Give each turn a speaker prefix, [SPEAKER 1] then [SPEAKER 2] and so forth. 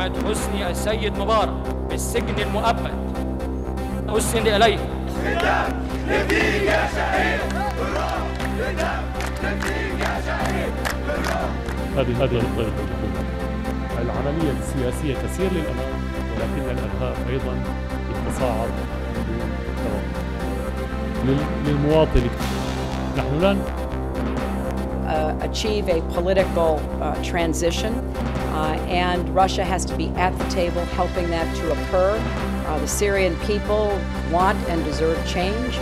[SPEAKER 1] محمد حسني السيد مبارك بالسجن المؤبد. أسند إليه.
[SPEAKER 2] للدم نفديك يا شهيد بالروح، للدم نفديك يا شهيد بالروح.
[SPEAKER 3] هذه العملية السياسية تسير للأمام، ولكن الإرهاب أيضا يتصاعد للمواطن. نحن لن
[SPEAKER 4] achieve a political transition, and Russia has to be at the table helping that to occur. The Syrian people want and deserve change.